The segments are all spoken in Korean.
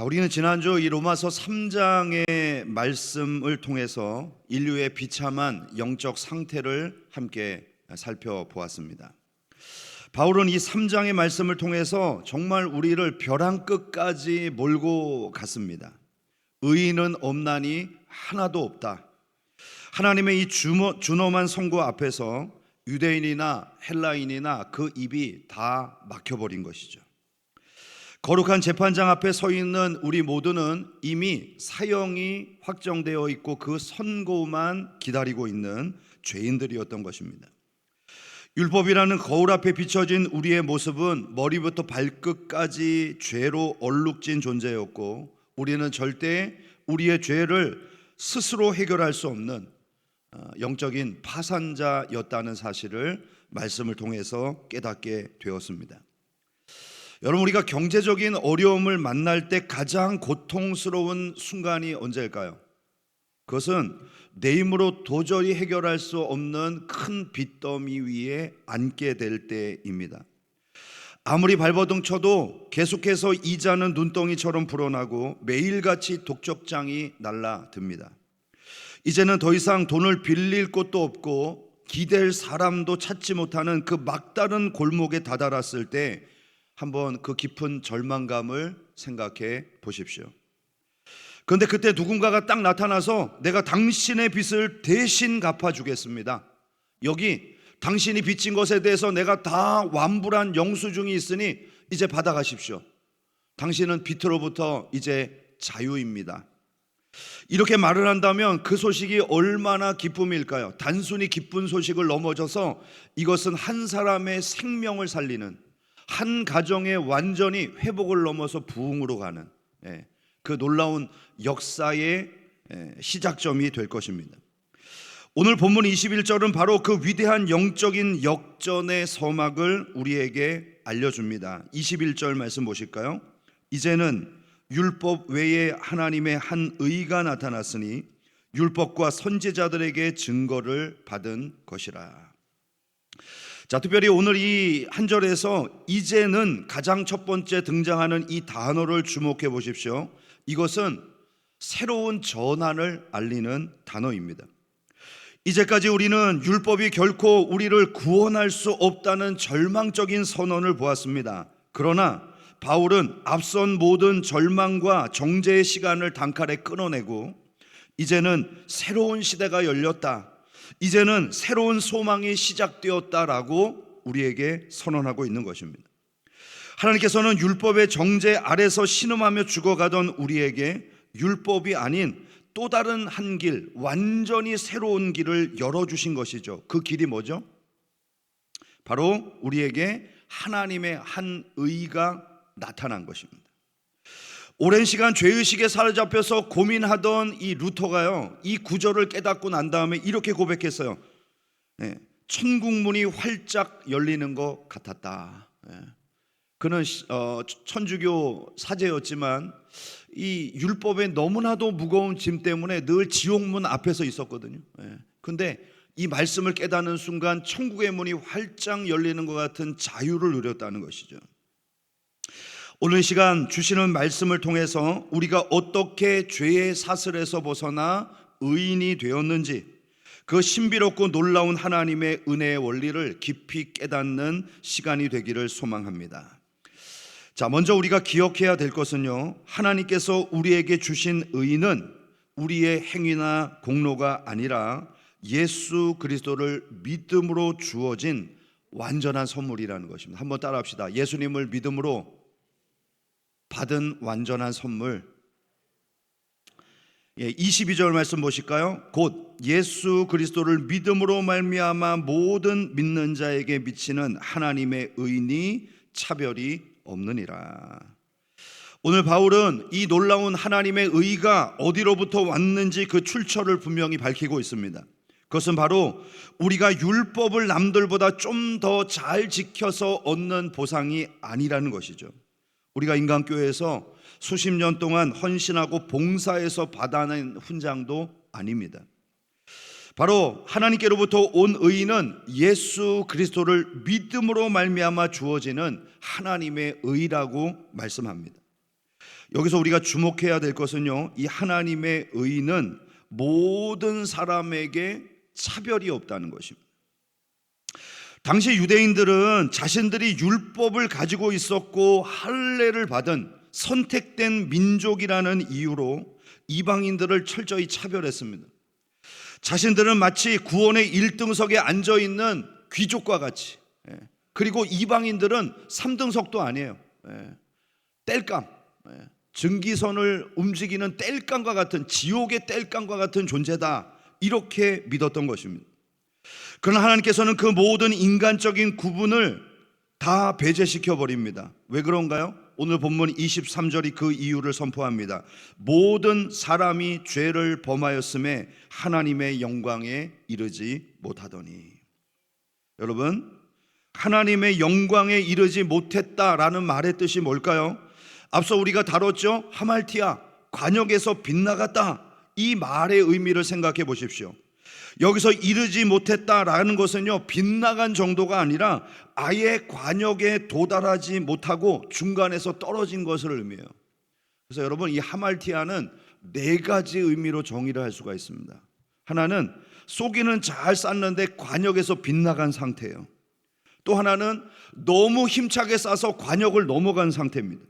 우리는 지난주 이 로마서 3장의 말씀을 통해서 인류의 비참한 영적 상태를 함께 살펴보았습니다. 바울은 이 3장의 말씀을 통해서 정말 우리를 벼랑 끝까지 몰고 갔습니다. 의인은 없나니 하나도 없다. 하나님의 이 준엄한 선고 앞에서 유대인이나 헬라인이나 그 입이 다 막혀버린 것이죠. 거룩한 재판장 앞에 서 있는 우리 모두는 이미 사형이 확정되어 있고 그 선고만 기다리고 있는 죄인들이었던 것입니다. 율법이라는 거울 앞에 비춰진 우리의 모습은 머리부터 발끝까지 죄로 얼룩진 존재였고, 우리는 절대 우리의 죄를 스스로 해결할 수 없는 영적인 파산자였다는 사실을 말씀을 통해서 깨닫게 되었습니다. 여러분, 우리가 경제적인 어려움을 만날 때 가장 고통스러운 순간이 언제일까요? 그것은 내 힘으로 도저히 해결할 수 없는 큰 빚더미 위에 앉게 될 때입니다. 아무리 발버둥 쳐도 계속해서 이자는 눈덩이처럼 불어나고 매일같이 독적장이 날라듭니다. 이제는 더 이상 돈을 빌릴 곳도 없고 기댈 사람도 찾지 못하는 그 막다른 골목에 다다랐을 때 한번 그 깊은 절망감을 생각해 보십시오. 그런데 그때 누군가가 딱 나타나서 내가 당신의 빚을 대신 갚아주겠습니다. 여기 당신이 빚진 것에 대해서 내가 다 완불한 영수증이 있으니 이제 받아가십시오. 당신은 빚으로부터 이제 자유입니다. 이렇게 말을 한다면 그 소식이 얼마나 기쁨일까요? 단순히 기쁜 소식을 넘어져서 이것은 한 사람의 생명을 살리는, 한 가정의 완전히 회복을 넘어서 부흥으로 가는 그 놀라운 역사의 시작점이 될 것입니다. 오늘 본문 21절은 바로 그 위대한 영적인 역전의 서막을 우리에게 알려줍니다. 21절 말씀 보실까요? 이제는 율법 외에 하나님의 한 의가 나타났으니 율법과 선지자들에게 증거를 받은 것이라. 특별히 오늘 이 한 절에서 이제는 가장 첫 번째 등장하는 이 단어를 주목해 보십시오. 이것은 새로운 전환을 알리는 단어입니다. 이제까지 우리는 율법이 결코 우리를 구원할 수 없다는 절망적인 선언을 보았습니다. 그러나 바울은 앞선 모든 절망과 정죄의 시간을 단칼에 끊어내고 이제는 새로운 시대가 열렸다, 이제는 새로운 소망이 시작되었다라고 우리에게 선언하고 있는 것입니다. 하나님께서는 율법의 정죄 아래서 신음하며 죽어가던 우리에게 율법이 아닌 또 다른 한 길, 완전히 새로운 길을 열어주신 것이죠. 그 길이 뭐죠? 바로 우리에게 하나님의 한 의가 나타난 것입니다. 오랜 시간 죄의식에 사로잡혀서 고민하던 이 루터가요, 이 구절을 깨닫고 난 다음에 이렇게 고백했어요. 천국문이 활짝 열리는 것 같았다. 그는 천주교 사제였지만 이 율법에 너무나도 무거운 짐 때문에 늘 지옥문 앞에서 있었거든요. 근데 이 말씀을 깨닫는 순간 천국의 문이 활짝 열리는 것 같은 자유를 누렸다는 것이죠. 오늘 시간 주시는 말씀을 통해서 우리가 어떻게 죄의 사슬에서 벗어나 의인이 되었는지, 그 신비롭고 놀라운 하나님의 은혜의 원리를 깊이 깨닫는 시간이 되기를 소망합니다. 먼저 우리가 기억해야 될 것은요, 하나님께서 우리에게 주신 의는 우리의 행위나 공로가 아니라 예수 그리스도를 믿음으로 주어진 완전한 선물이라는 것입니다. 한번 따라합시다. 예수님을 믿음으로 받은 완전한 선물. 22절 말씀 보실까요? 곧 예수 그리스도를 믿음으로 말미암아 모든 믿는 자에게 미치는 하나님의 의니 차별이 없느니라. 오늘 바울은 이 놀라운 하나님의 의가 어디로부터 왔는지 그 출처를 분명히 밝히고 있습니다. 그것은 바로 우리가 율법을 남들보다 좀 더 잘 지켜서 얻는 보상이 아니라는 것이죠. 우리가 인간교회에서 수십 년 동안 헌신하고 봉사해서 받아낸 훈장도 아닙니다. 바로 하나님께로부터 온 의는 예수 그리스도를 믿음으로 말미암아 주어지는 하나님의 의라고 말씀합니다. 여기서 우리가 주목해야 될 것은요, 이 하나님의 의는 모든 사람에게 차별이 없다는 것입니다. 당시 유대인들은 자신들이 율법을 가지고 있었고 할례를 받은 선택된 민족이라는 이유로 이방인들을 철저히 차별했습니다. 자신들은 마치 구원의 1등석에 앉아있는 귀족과 같이, 그리고 이방인들은 3등석도 아니에요. 땔감, 증기선을 움직이는 땔감과 같은, 지옥의 땔감과 같은 존재다, 이렇게 믿었던 것입니다. 그러나 하나님께서는 그 모든 인간적인 구분을 다 배제시켜 버립니다. 왜 그런가요? 오늘 본문 23절이 그 이유를 선포합니다. 모든 사람이 죄를 범하였음에 하나님의 영광에 이르지 못하더니. 여러분, 하나님의 영광에 이르지 못했다라는 말의 뜻이 뭘까요? 앞서 우리가 다뤘죠? 하말티아, 관역에서 빗나갔다, 이 말의 의미를 생각해 보십시오. 여기서 이르지 못했다라는 것은요, 빗나간 정도가 아니라 아예 관역에 도달하지 못하고 중간에서 떨어진 것을 의미해요. 그래서 여러분, 이 하말티아는 네 가지 의미로 정의를 할 수가 있습니다. 하나는 쏘기는 잘 쌌는데 관역에서 빗나간 상태예요. 또 하나는 너무 힘차게 싸서 관역을 넘어간 상태입니다.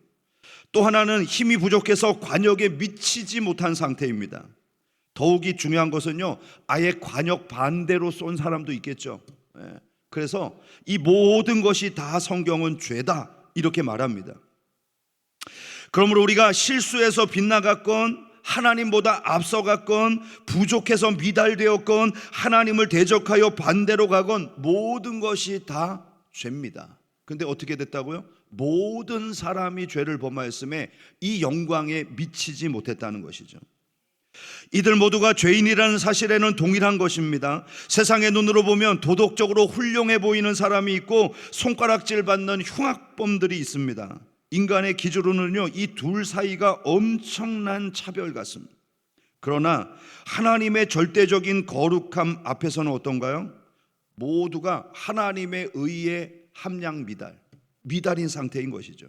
또 하나는 힘이 부족해서 관역에 미치지 못한 상태입니다. 더욱이 중요한 것은요, 아예 관역 반대로 쏜 사람도 있겠죠. 그래서 이 모든 것이 다 성경은 죄다, 이렇게 말합니다. 그러므로 우리가 실수해서 빗나갔건, 하나님보다 앞서갔건, 부족해서 미달되었건, 하나님을 대적하여 반대로 가건, 모든 것이 다 죄입니다. 근데 어떻게 됐다고요? 모든 사람이 죄를 범하였음에 이 영광에 미치지 못했다는 것이죠. 이들 모두가 죄인이라는 사실에는 동일한 것입니다. 세상의 눈으로 보면 도덕적으로 훌륭해 보이는 사람이 있고 손가락질 받는 흉악범들이 있습니다. 인간의 기준으로는요, 이 둘 사이가 엄청난 차별 같습니다. 그러나 하나님의 절대적인 거룩함 앞에서는 어떤가요? 모두가 하나님의 의에 함량 미달인 상태인 것이죠.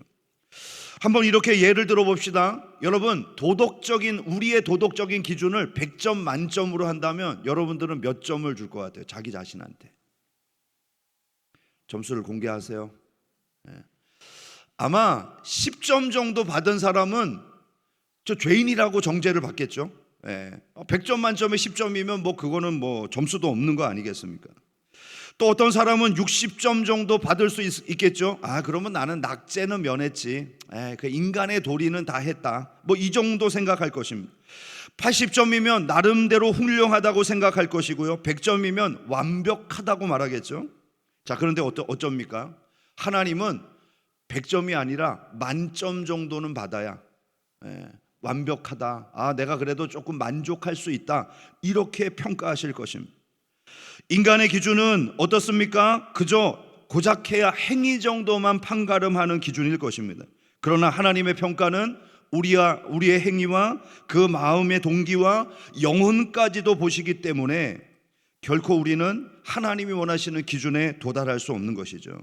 한번 이렇게 예를 들어 봅시다. 여러분, 우리의 도덕적인 기준을 100점 만점으로 한다면 여러분들은 몇 점을 줄 것 같아요? 자기 자신한테 점수를 공개하세요. 아마 10점 정도 받은 사람은 저 죄인이라고 정죄를 받겠죠. 100점 만점에 10점이면 뭐 그거는 뭐 점수도 없는 거 아니겠습니까? 또 어떤 사람은 60점 정도 받을 수 있겠죠. 그러면 나는 낙제는 면했지, 그 인간의 도리는 다 했다, 뭐 이 정도 생각할 것입니다. 80점이면 나름대로 훌륭하다고 생각할 것이고요, 100점이면 완벽하다고 말하겠죠. 자, 그런데 어쩝니까? 하나님은 100점이 아니라 만점 정도는 받아야 완벽하다, 내가 그래도 조금 만족할 수 있다, 이렇게 평가하실 것입니다. 인간의 기준은 어떻습니까? 그저 고작해야 행위 정도만 판가름하는 기준일 것입니다. 그러나 하나님의 평가는 우리의 행위와 그 마음의 동기와 영혼까지도 보시기 때문에 결코 우리는 하나님이 원하시는 기준에 도달할 수 없는 것이죠.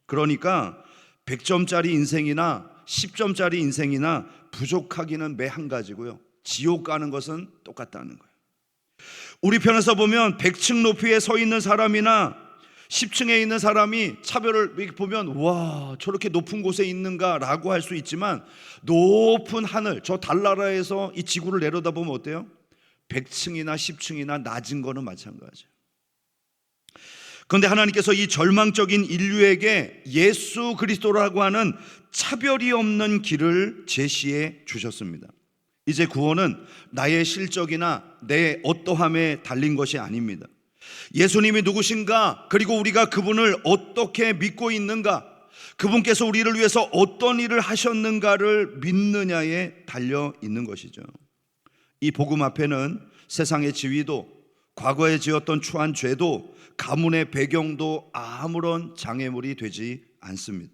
그러니까 100점짜리 인생이나 10점짜리 인생이나 부족하기는 매 한 가지고요, 지옥 가는 것은 똑같다는 거예요. 우리 편에서 보면 100층 높이에 서 있는 사람이나 10층에 있는 사람이 차별을 보면 와, 저렇게 높은 곳에 있는가 라고 할 수 있지만, 높은 하늘, 저 달나라에서 이 지구를 내려다보면 어때요? 100층이나 10층이나 낮은 거는 마찬가지예요. 그런데 하나님께서 이 절망적인 인류에게 예수 그리스도라고 하는 차별이 없는 길을 제시해 주셨습니다. 이제 구원은 나의 실적이나 내 어떠함에 달린 것이 아닙니다. 예수님이 누구신가, 그리고 우리가 그분을 어떻게 믿고 있는가, 그분께서 우리를 위해서 어떤 일을 하셨는가를 믿느냐에 달려 있는 것이죠. 이 복음 앞에는 세상의 지위도, 과거에 지었던 추한 죄도, 가문의 배경도 아무런 장애물이 되지 않습니다.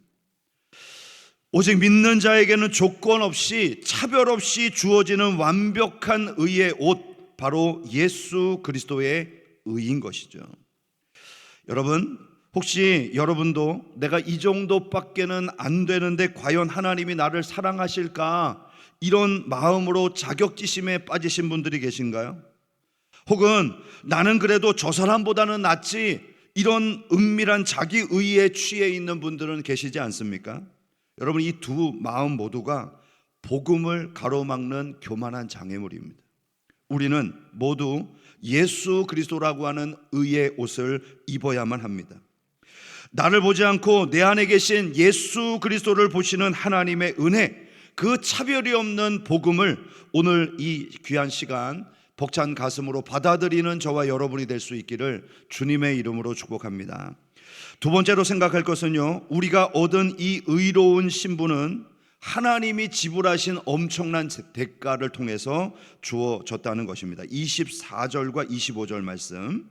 오직 믿는 자에게는 조건 없이, 차별 없이 주어지는 완벽한 의의 옷, 바로 예수 그리스도의 의인 것이죠. 여러분, 혹시 여러분도 내가 이 정도밖에는 안 되는데 과연 하나님이 나를 사랑하실까, 이런 마음으로 자격지심에 빠지신 분들이 계신가요? 혹은 나는 그래도 저 사람보다는 낫지, 이런 은밀한 자기의에 취해 있는 분들은 계시지 않습니까? 여러분, 이 두 마음 모두가 복음을 가로막는 교만한 장애물입니다. 우리는 모두 예수 그리스도라고 하는 의의 옷을 입어야만 합니다. 나를 보지 않고 내 안에 계신 예수 그리스도를 보시는 하나님의 은혜, 그 차별이 없는 복음을 오늘 이 귀한 시간 벅찬 가슴으로 받아들이는 저와 여러분이 될 수 있기를 주님의 이름으로 축복합니다. 두 번째로 생각할 것은요, 우리가 얻은 이 의로운 신분은 하나님이 지불하신 엄청난 대가를 통해서 주어졌다는 것입니다. 24절과 25절 말씀,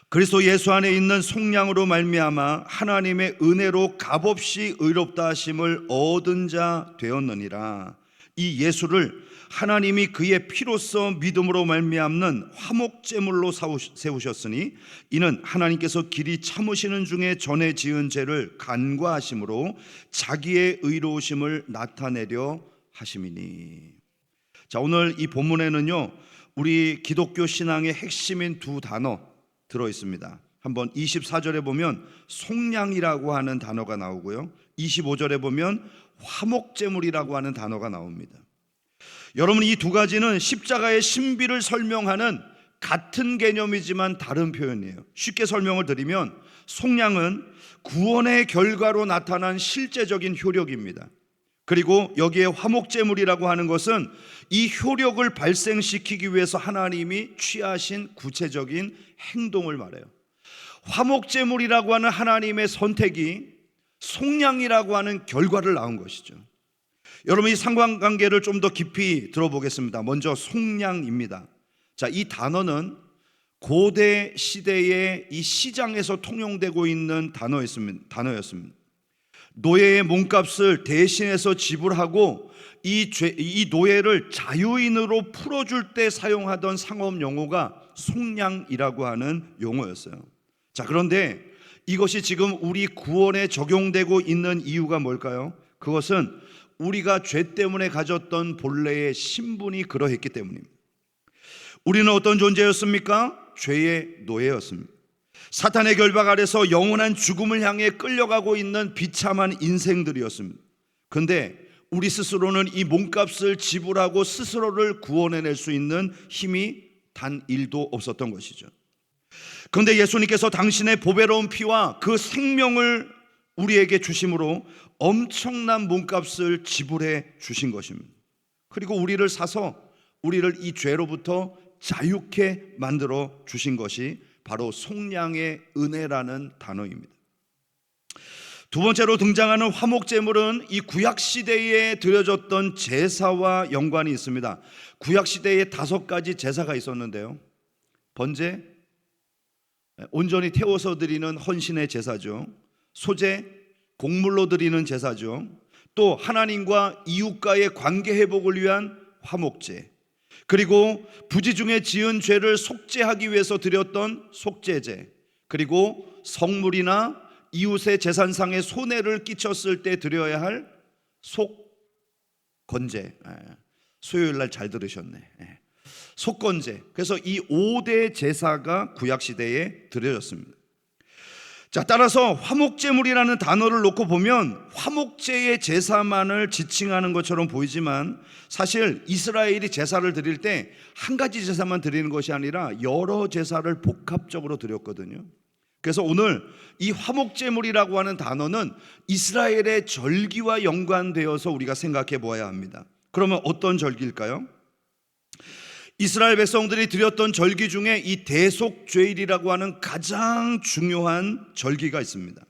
그리스도 예수 안에 있는 속량으로 말미암아 하나님의 은혜로 값없이 의롭다 하심을 얻은 자 되었느니라. 이 예수를 하나님이 그의 피로써 믿음으로 말미암는 화목제물로 세우셨으니 이는 하나님께서 길이 참으시는 중에 전에 지은 죄를 간과하심으로 자기의 의로우심을 나타내려 하심이니. 자, 오늘 이 본문에는요, 우리 기독교 신앙의 핵심인 두 단어 들어 있습니다. 한번 24절에 보면 속량이라고 하는 단어가 나오고요, 25절에 보면 화목제물이라고 하는 단어가 나옵니다. 여러분, 이 두 가지는 십자가의 신비를 설명하는 같은 개념이지만 다른 표현이에요. 쉽게 설명을 드리면 속량은 구원의 결과로 나타난 실제적인 효력입니다. 그리고 여기에 화목제물이라고 하는 것은 이 효력을 발생시키기 위해서 하나님이 취하신 구체적인 행동을 말해요. 화목제물이라고 하는 하나님의 선택이 속량이라고 하는 결과를 낳은 것이죠. 여러분, 이 상관관계를 좀 더 깊이 들어보겠습니다. 먼저 속량입니다. 자, 이 단어는 고대 시대의 이 시장에서 통용되고 있는 단어였습니다. 노예의 몸값을 대신해서 지불하고 이 노예를 자유인으로 풀어줄 때 사용하던 상업 용어가 속량이라고 하는 용어였어요. 자, 그런데 이것이 지금 우리 구원에 적용되고 있는 이유가 뭘까요? 그것은 우리가 죄 때문에 가졌던 본래의 신분이 그러했기 때문입니다. 우리는 어떤 존재였습니까? 죄의 노예였습니다. 사탄의 결박 아래서 영원한 죽음을 향해 끌려가고 있는 비참한 인생들이었습니다. 그런데 우리 스스로는 이 몸값을 지불하고 스스로를 구원해낼 수 있는 힘이 단 1도 없었던 것이죠. 그런데 예수님께서 당신의 보배로운 피와 그 생명을 우리에게 주심으로 엄청난 몸값을 지불해 주신 것입니다. 그리고 우리를 사서 우리를 이 죄로부터 자유케 만들어 주신 것이 바로 속량의 은혜라는 단어입니다. 두 번째로 등장하는 화목제물은 이 구약시대에 드려졌던 제사와 연관이 있습니다. 구약시대에 5가지 제사가 있었는데요, 번제, 온전히 태워서 드리는 헌신의 제사죠, 소제, 곡물로 드리는 제사죠, 또 하나님과 이웃과의 관계 회복을 위한 화목제, 그리고 부지 중에 지은 죄를 속죄하기 위해서 드렸던 속죄제, 그리고 성물이나 이웃의 재산상의 손해를 끼쳤을 때 드려야 할 속건제. 수요일날 잘 들으셨네. 속건제. 그래서 이 5대 제사가 구약시대에 드려졌습니다. 자, 따라서 화목제물이라는 단어를 놓고 보면 화목제의 제사만을 지칭하는 것처럼 보이지만 사실 이스라엘이 제사를 드릴 때 한 가지 제사만 드리는 것이 아니라 여러 제사를 복합적으로 드렸거든요. 그래서 오늘 이 화목제물이라고 하는 단어는 이스라엘의 절기와 연관되어서 우리가 생각해 보아야 합니다. 그러면 어떤 절기일까요? 이스라엘 백성들이 드렸던 절기 중에 이 대속죄일이라고 하는 가장 중요한 절기가 있습니다.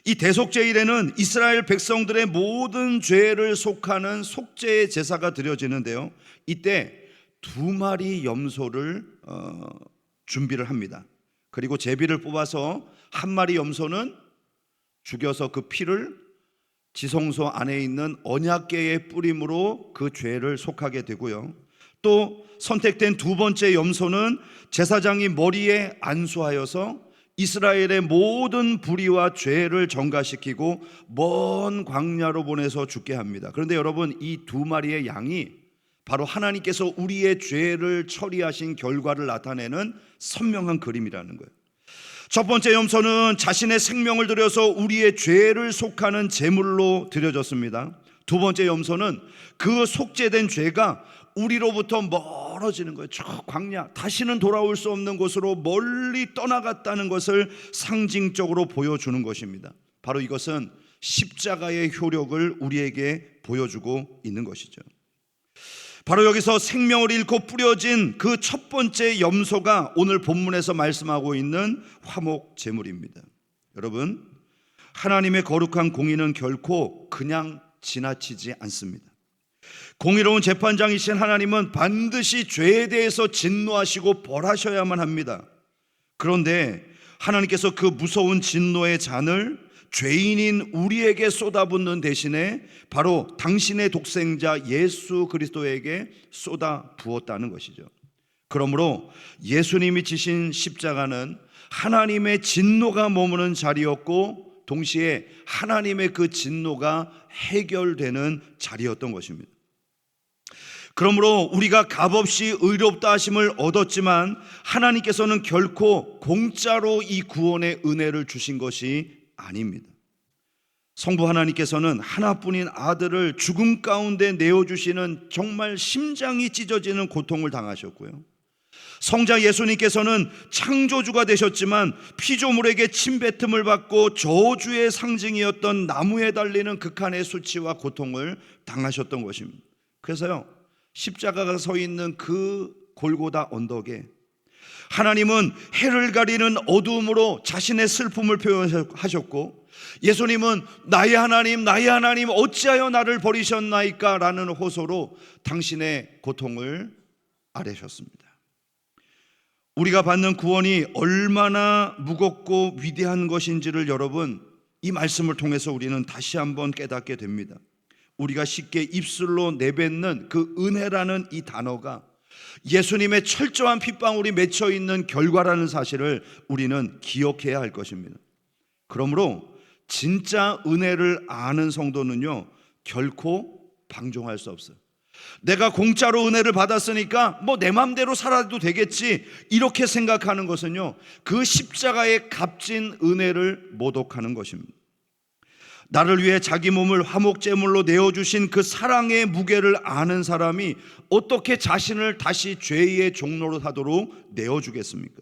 이 대속죄일에는 이스라엘 백성들의 모든 죄를 속하는 속죄의 제사가 드려지는데요, 이때 2마리 염소를 준비를 합니다. 그리고 제비를 뽑아서 1마리 염소는 죽여서 그 피를 지성소 안에 있는 언약궤에 뿌림으로 그 죄를 속하게 되고요, 또 선택된 2번째 염소는 제사장이 머리에 안수하여서 이스라엘의 모든 불의와 죄를 전가시키고 먼 광야로 보내서 죽게 합니다. 그런데 여러분, 이 두 마리의 양이 바로 하나님께서 우리의 죄를 처리하신 결과를 나타내는 선명한 그림이라는 거예요. 첫 번째 염소는 자신의 생명을 들여서 우리의 죄를 속하는 제물로 드려졌습니다. 두 번째 염소는 그 속죄된 죄가 우리로부터 멀어지는 거예요. 저 광야, 다시는 돌아올 수 없는 곳으로 멀리 떠나갔다는 것을 상징적으로 보여주는 것입니다. 바로 이것은 십자가의 효력을 우리에게 보여주고 있는 것이죠. 바로 여기서 생명을 잃고 뿌려진 그 첫 번째 염소가 오늘 본문에서 말씀하고 있는 화목 제물입니다. 여러분, 하나님의 거룩한 공의는 결코 그냥 지나치지 않습니다. 공의로운 재판장이신 하나님은 반드시 죄에 대해서 진노하시고 벌하셔야만 합니다. 그런데 하나님께서 그 무서운 진노의 잔을 죄인인 우리에게 쏟아붓는 대신에 바로 당신의 독생자 예수 그리스도에게 쏟아 부었다는 것이죠. 그러므로 예수님이 지신 십자가는 하나님의 진노가 머무는 자리였고, 동시에 하나님의 그 진노가 해결되는 자리였던 것입니다. 그러므로 우리가 값없이 의롭다 하심을 얻었지만 하나님께서는 결코 공짜로 이 구원의 은혜를 주신 것이 아닙니다. 성부 하나님께서는 하나뿐인 아들을 죽음 가운데 내어주시는 정말 심장이 찢어지는 고통을 당하셨고요, 성자 예수님께서는 창조주가 되셨지만 피조물에게 침뱉음을 받고 저주의 상징이었던 나무에 달리는 극한의 수치와 고통을 당하셨던 것입니다. 그래서요, 십자가가 서 있는 그 골고다 언덕에 하나님은 해를 가리는 어두움으로 자신의 슬픔을 표현하셨고, 예수님은 나의 하나님, 나의 하나님, 어찌하여 나를 버리셨나이까 라는 호소로 당신의 고통을 아뢰셨습니다. 우리가 받는 구원이 얼마나 무겁고 위대한 것인지를 여러분, 이 말씀을 통해서 우리는 다시 한번 깨닫게 됩니다. 우리가 쉽게 입술로 내뱉는 그 은혜라는 이 단어가 예수님의 철저한 핏방울이 맺혀 있는 결과라는 사실을 우리는 기억해야 할 것입니다. 그러므로 진짜 은혜를 아는 성도는요, 결코 방종할 수 없어요. 내가 공짜로 은혜를 받았으니까 뭐 내 맘대로 살아도 되겠지, 이렇게 생각하는 것은요, 그 십자가의 값진 은혜를 모독하는 것입니다. 나를 위해 자기 몸을 화목제물로 내어주신 그 사랑의 무게를 아는 사람이 어떻게 자신을 다시 죄의 종로로 하도록 내어주겠습니까?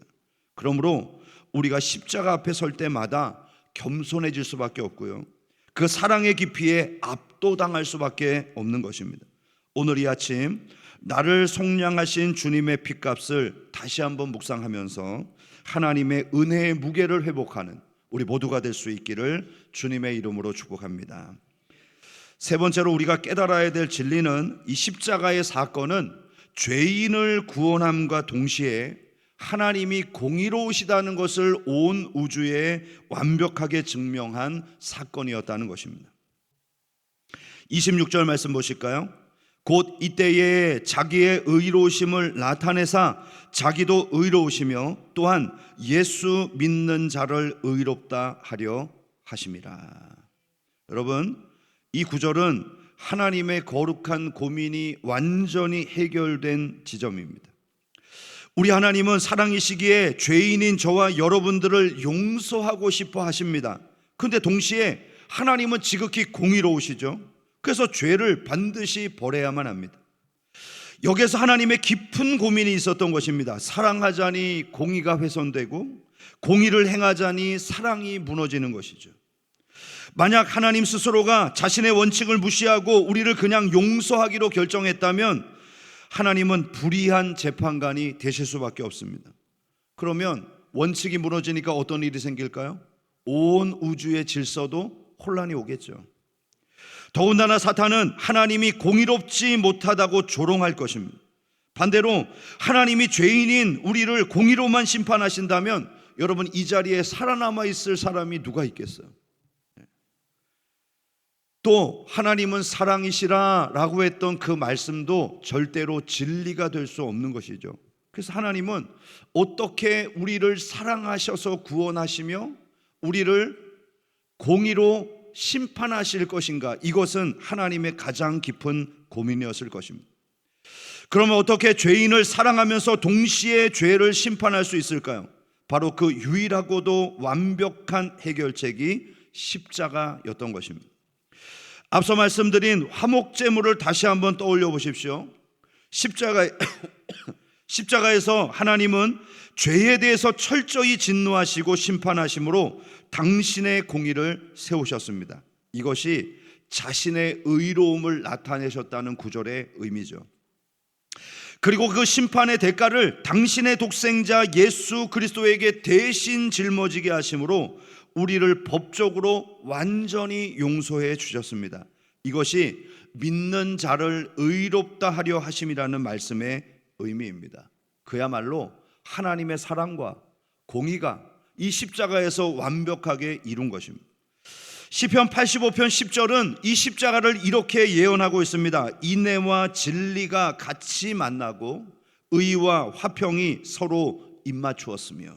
그러므로 우리가 십자가 앞에 설 때마다 겸손해질 수밖에 없고요, 그 사랑의 깊이에 압도당할 수밖에 없는 것입니다. 오늘 이 아침 나를 속량하신 주님의 핏값을 다시 한번 묵상하면서 하나님의 은혜의 무게를 회복하는 우리 모두가 될 수 있기를 주님의 이름으로 축복합니다. 세 번째로 우리가 깨달아야 될 진리는, 이 십자가의 사건은 죄인을 구원함과 동시에 하나님이 공의로우시다는 것을 온 우주에 완벽하게 증명한 사건이었다는 것입니다. 26절 말씀 보실까요? 곧 이때에 자기의 의로우심을 나타내사 자기도 의로우시며 또한 예수 믿는 자를 의롭다 하려 하심이라. 여러분, 이 구절은 하나님의 거룩한 고민이 완전히 해결된 지점입니다. 우리 하나님은 사랑이시기에 죄인인 저와 여러분들을 용서하고 싶어 하십니다. 그런데 동시에 하나님은 지극히 공의로우시죠. 그래서 죄를 반드시 벌해야만 합니다. 여기에서 하나님의 깊은 고민이 있었던 것입니다. 사랑하자니 공의가 훼손되고 공의를 행하자니 사랑이 무너지는 것이죠. 만약 하나님 스스로가 자신의 원칙을 무시하고 우리를 그냥 용서하기로 결정했다면 하나님은 불의한 재판관이 되실 수밖에 없습니다. 그러면 원칙이 무너지니까 어떤 일이 생길까요? 온 우주의 질서도 혼란이 오겠죠. 더군다나 사탄은 하나님이 공의롭지 못하다고 조롱할 것입니다. 반대로 하나님이 죄인인 우리를 공의로만 심판하신다면 여러분, 이 자리에 살아남아 있을 사람이 누가 있겠어요? 또 하나님은 사랑이시라 라고 했던 그 말씀도 절대로 진리가 될 수 없는 것이죠. 그래서 하나님은 어떻게 우리를 사랑하셔서 구원하시며 우리를 공의로 심판하실 것인가, 이것은 하나님의 가장 깊은 고민이었을 것입니다. 그러면 어떻게 죄인을 사랑하면서 동시에 죄를 심판할 수 있을까요? 바로 그 유일하고도 완벽한 해결책이 십자가였던 것입니다. 앞서 말씀드린 화목제물을 다시 한번 떠올려 보십시오. 십자가에서 하나님은 죄에 대해서 철저히 진노하시고 심판하심으로 당신의 공의를 세우셨습니다. 이것이 자신의 의로움을 나타내셨다는 구절의 의미죠. 그리고 그 심판의 대가를 당신의 독생자 예수 그리스도에게 대신 짊어지게 하심으로 우리를 법적으로 완전히 용서해 주셨습니다. 이것이 믿는 자를 의롭다 하려 하심이라는 말씀의 의미입니다. 그야말로 하나님의 사랑과 공의가 이 십자가에서 완벽하게 이룬 것입니다. 시편 85편 10절은 이 십자가를 이렇게 예언하고 있습니다. 인애와 진리가 같이 만나고 의와 화평이 서로 입맞추었으며.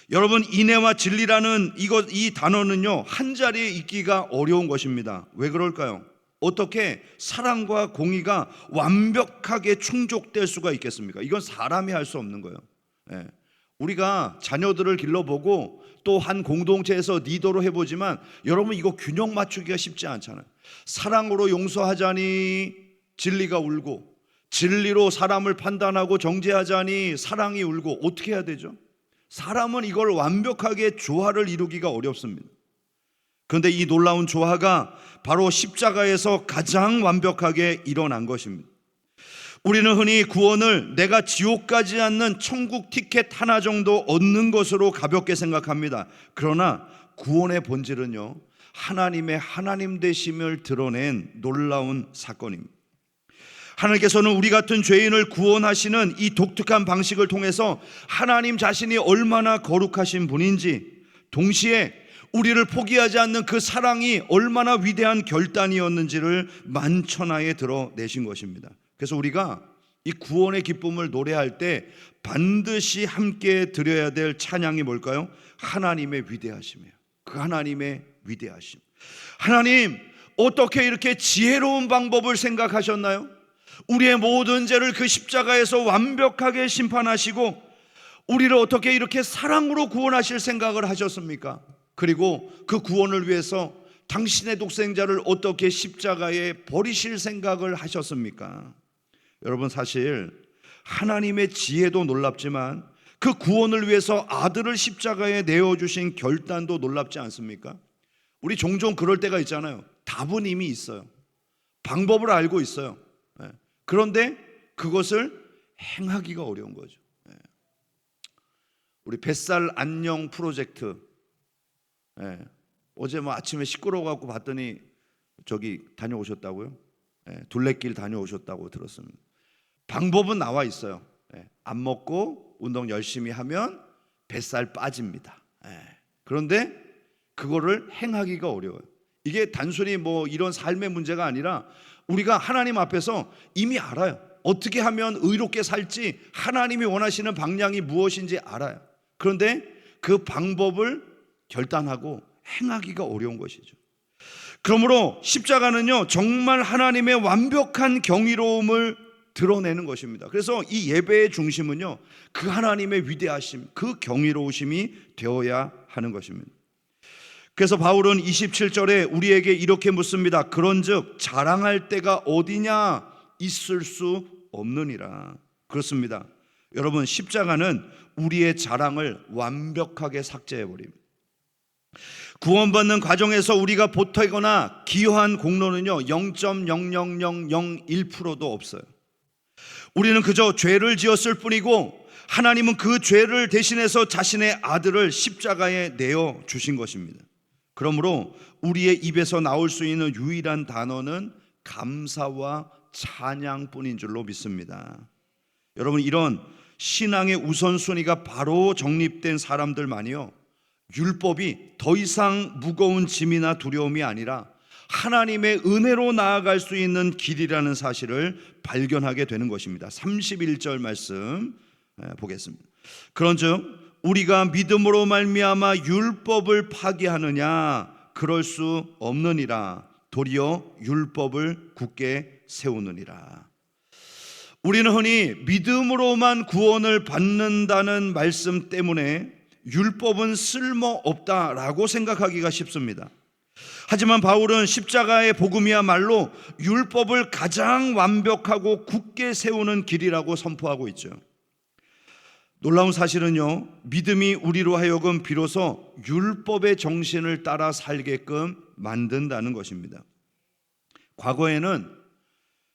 여러분, 인애와 진리라는 이 단어는요, 한 자리에 있기가 어려운 것입니다. 왜 그럴까요? 어떻게 사랑과 공의가 완벽하게 충족될 수가 있겠습니까? 이건 사람이 할 수 없는 거예요. 우리가 자녀들을 길러보고 또 한 공동체에서 리더로 해보지만 여러분, 이거 균형 맞추기가 쉽지 않잖아요. 사랑으로 용서하자니 진리가 울고, 진리로 사람을 판단하고 정죄하자니 사랑이 울고, 어떻게 해야 되죠? 사람은 이걸 완벽하게 조화를 이루기가 어렵습니다. 그런데 이 놀라운 조화가 바로 십자가에서 가장 완벽하게 일어난 것입니다. 우리는 흔히 구원을 내가 지옥 가지 않는 천국 티켓 하나 정도 얻는 것으로 가볍게 생각합니다. 그러나 구원의 본질은요, 하나님의 하나님 되심을 드러낸 놀라운 사건입니다. 하나님께서는 우리 같은 죄인을 구원하시는 이 독특한 방식을 통해서 하나님 자신이 얼마나 거룩하신 분인지, 동시에 우리를 포기하지 않는 그 사랑이 얼마나 위대한 결단이었는지를 만천하에 드러내신 것입니다. 그래서 우리가 이 구원의 기쁨을 노래할 때 반드시 함께 드려야 될 찬양이 뭘까요? 하나님의 위대하심이에요. 그 하나님의 위대하심. 하나님, 어떻게 이렇게 지혜로운 방법을 생각하셨나요? 우리의 모든 죄를 그 십자가에서 완벽하게 심판하시고 우리를 어떻게 이렇게 사랑으로 구원하실 생각을 하셨습니까? 그리고 그 구원을 위해서 당신의 독생자를 어떻게 십자가에 버리실 생각을 하셨습니까? 여러분, 사실 하나님의 지혜도 놀랍지만 그 구원을 위해서 아들을 십자가에 내어주신 결단도 놀랍지 않습니까? 우리 종종 그럴 때가 있잖아요. 답은 이미 있어요. 방법을 알고 있어요. 그런데 그것을 행하기가 어려운 거죠. 우리 뱃살 안녕 프로젝트, 어제 아침에 시끄러워갖고 봤더니 저기 다녀오셨다고요? 둘레길 다녀오셨다고 들었습니다. 방법은 나와 있어요. 안 먹고 운동 열심히 하면 뱃살 빠집니다. 그런데 그거를 행하기가 어려워요. 이게 단순히 이런 삶의 문제가 아니라 우리가 하나님 앞에서 이미 알아요. 어떻게 하면 의롭게 살지 하나님이 원하시는 방향이 무엇인지 알아요. 그런데 그 방법을 결단하고 행하기가 어려운 것이죠. 그러므로 십자가는요, 정말 하나님의 완벽한 경이로움을 드러내는 것입니다. 그래서 이 예배의 중심은요, 그 하나님의 위대하심, 그 경이로우심이 되어야 하는 것입니다. 그래서 바울은 27절에 우리에게 이렇게 묻습니다. 그런즉 자랑할 때가 어디냐? 있을 수 없느니라. 그렇습니다. 여러분, 십자가는 우리의 자랑을 완벽하게 삭제해버립니다. 구원받는 과정에서 우리가 보태거나 기여한 공로는요 0.00001%도 없어요. 우리는 그저 죄를 지었을 뿐이고 하나님은 그 죄를 대신해서 자신의 아들을 십자가에 내어 주신 것입니다. 그러므로 우리의 입에서 나올 수 있는 유일한 단어는 감사와 찬양뿐인 줄로 믿습니다. 여러분, 이런 신앙의 우선순위가 바로 정립된 사람들만이요 율법이 더 이상 무거운 짐이나 두려움이 아니라 하나님의 은혜로 나아갈 수 있는 길이라는 사실을 발견하게 되는 것입니다. 31절 말씀 보겠습니다. 그런즉 우리가 믿음으로 말미암아 율법을 파기하느냐? 그럴 수 없느니라. 도리어 율법을 굳게 세우느니라. 우리는 흔히 믿음으로만 구원을 받는다는 말씀 때문에 율법은 쓸모없다라고 생각하기가 쉽습니다. 하지만 바울은 십자가의 복음이야말로 율법을 가장 완벽하고 굳게 세우는 길이라고 선포하고 있죠. 놀라운 사실은요, 믿음이 우리로 하여금 비로소 율법의 정신을 따라 살게끔 만든다는 것입니다. 과거에는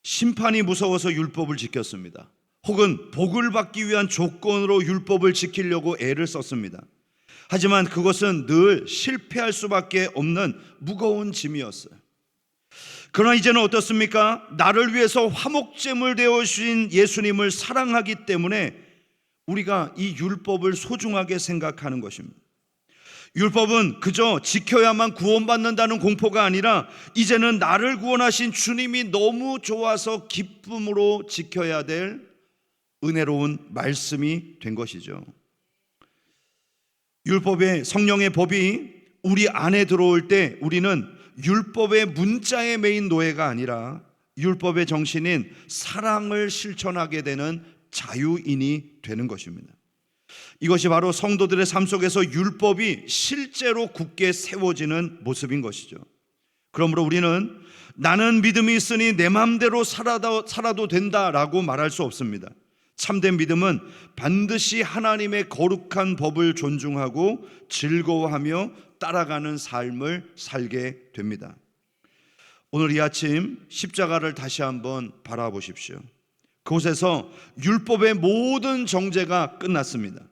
심판이 무서워서 율법을 지켰습니다. 혹은 복을 받기 위한 조건으로 율법을 지키려고 애를 썼습니다. 하지만 그것은 늘 실패할 수밖에 없는 무거운 짐이었어요. 그러나 이제는 어떻습니까? 나를 위해서 화목제물 되어주신 예수님을 사랑하기 때문에 우리가 이 율법을 소중하게 생각하는 것입니다. 율법은 그저 지켜야만 구원받는다는 공포가 아니라 이제는 나를 구원하신 주님이 너무 좋아서 기쁨으로 지켜야 될 은혜로운 말씀이 된 것이죠. 율법의 성령의 법이 우리 안에 들어올 때 우리는 율법의 문자에 매인 노예가 아니라 율법의 정신인 사랑을 실천하게 되는 자유인이 되는 것입니다. 이것이 바로 성도들의 삶 속에서 율법이 실제로 굳게 세워지는 모습인 것이죠. 그러므로 우리는 나는 믿음이 있으니 내 마음대로 살아도 된다라고 말할 수 없습니다. 참된 믿음은 반드시 하나님의 거룩한 법을 존중하고 즐거워하며 따라가는 삶을 살게 됩니다. 오늘 이 아침 십자가를 다시 한번 바라보십시오. 그곳에서 율법의 모든 정죄가 끝났습니다.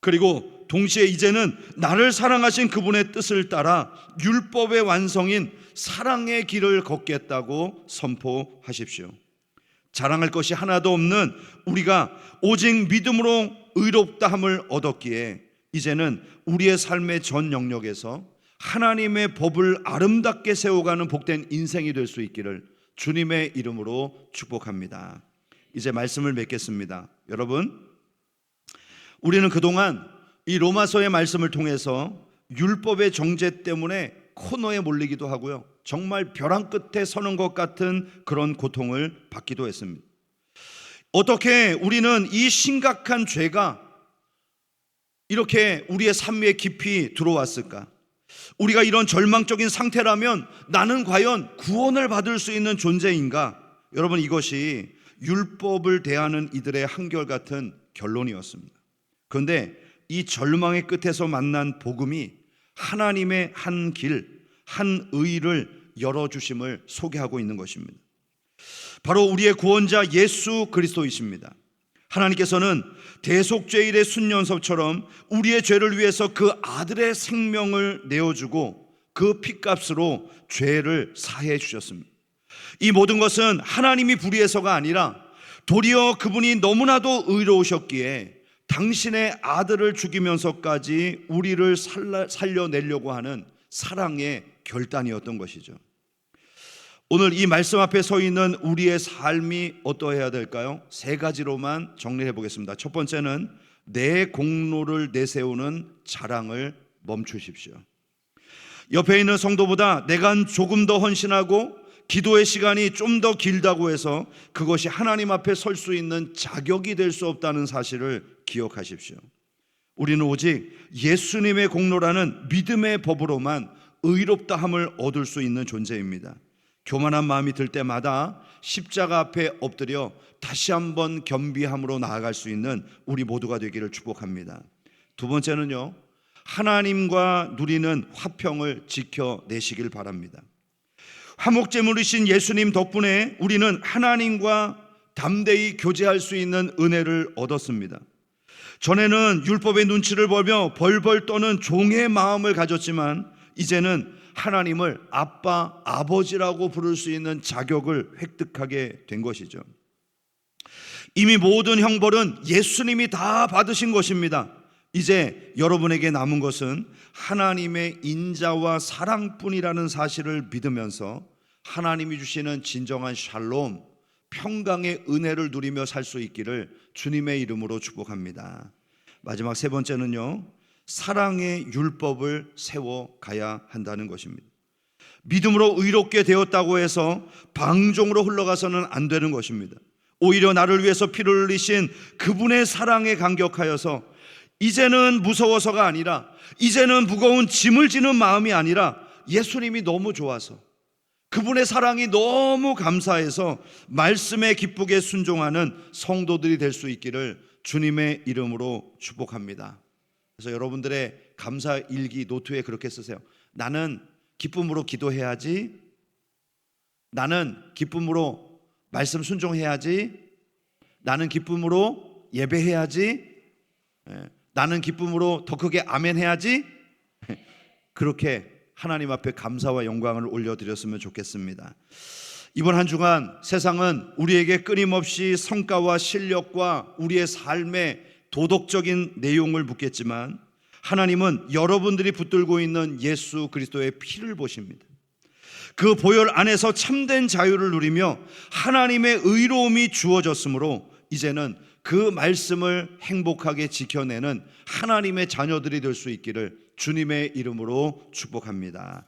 그리고 동시에 이제는 나를 사랑하신 그분의 뜻을 따라 율법의 완성인 사랑의 길을 걷겠다고 선포하십시오. 자랑할 것이 하나도 없는 우리가 오직 믿음으로 의롭다함을 얻었기에 이제는 우리의 삶의 전 영역에서 하나님의 법을 아름답게 세워가는 복된 인생이 될 수 있기를 주님의 이름으로 축복합니다. 이제 말씀을 맺겠습니다. 여러분, 우리는 그동안 이 로마서의 말씀을 통해서 율법의 정죄 때문에 코너에 몰리기도 하고요, 정말 벼랑 끝에 서는 것 같은 그런 고통을 받기도 했습니다. 어떻게 우리는 이 심각한 죄가 이렇게 우리의 삶에 깊이 들어왔을까? 우리가 이런 절망적인 상태라면 나는 과연 구원을 받을 수 있는 존재인가? 여러분, 이것이 율법을 대하는 이들의 한결같은 결론이었습니다. 그런데 이 절망의 끝에서 만난 복음이 하나님의 한 길, 한 의를 열어주심을 소개하고 있는 것입니다. 바로 우리의 구원자 예수 그리스도이십니다. 하나님께서는 대속죄일의 순년섭처럼 우리의 죄를 위해서 그 아들의 생명을 내어주고 그 핏값으로 죄를 사해 주셨습니다. 이 모든 것은 하나님이 불의해서가 아니라 도리어 그분이 너무나도 의로우셨기에 당신의 아들을 죽이면서까지 우리를 살려내려고 하는 사랑의 결단이었던 것이죠. 오늘 이 말씀 앞에 서 있는 우리의 삶이 어떠해야 될까요? 세 가지로만 정리해 보겠습니다. 첫 번째는 내 공로를 내세우는 자랑을 멈추십시오. 옆에 있는 성도보다 내가 조금 더 헌신하고 기도의 시간이 좀 더 길다고 해서 그것이 하나님 앞에 설 수 있는 자격이 될 수 없다는 사실을 기억하십시오. 우리는 오직 예수님의 공로라는 믿음의 법으로만 의롭다함을 얻을 수 있는 존재입니다. 교만한 마음이 들 때마다 십자가 앞에 엎드려 다시 한번 겸비함으로 나아갈 수 있는 우리 모두가 되기를 축복합니다. 두 번째는요, 하나님과 누리는 화평을 지켜내시길 바랍니다. 화목제물이신 예수님 덕분에 우리는 하나님과 담대히 교제할 수 있는 은혜를 얻었습니다. 전에는 율법의 눈치를 보며 벌벌 떠는 종의 마음을 가졌지만 이제는 하나님을 아빠, 아버지라고 부를 수 있는 자격을 획득하게 된 것이죠. 이미 모든 형벌은 예수님이 다 받으신 것입니다. 이제 여러분에게 남은 것은 하나님의 인자와 사랑뿐이라는 사실을 믿으면서 하나님이 주시는 진정한 샬롬, 평강의 은혜를 누리며 살 수 있기를 주님의 이름으로 축복합니다. 마지막 세 번째는요, 사랑의 율법을 세워가야 한다는 것입니다. 믿음으로 의롭게 되었다고 해서 방종으로 흘러가서는 안 되는 것입니다. 오히려 나를 위해서 피를 흘리신 그분의 사랑에 감격하여서 이제는 무서워서가 아니라, 이제는 무거운 짐을 지는 마음이 아니라 예수님이 너무 좋아서, 그분의 사랑이 너무 감사해서 말씀에 기쁘게 순종하는 성도들이 될 수 있기를 주님의 이름으로 축복합니다. 그래서 여러분들의 감사 일기 노트에 그렇게 쓰세요. 나는 기쁨으로 기도해야지, 나는 기쁨으로 말씀 순종해야지, 나는 기쁨으로 예배해야지, 나는 기쁨으로 더 크게 아멘 해야지. 그렇게 하나님 앞에 감사와 영광을 올려드렸으면 좋겠습니다. 이번 한 주간 세상은 우리에게 끊임없이 성과와 실력과 우리의 삶의 도덕적인 내용을 묻겠지만, 하나님은 여러분들이 붙들고 있는 예수 그리스도의 피를 보십니다. 그 보혈 안에서 참된 자유를 누리며 하나님의 의로움이 주어졌으므로 이제는 그 말씀을 행복하게 지켜내는 하나님의 자녀들이 될 수 있기를 주님의 이름으로 축복합니다.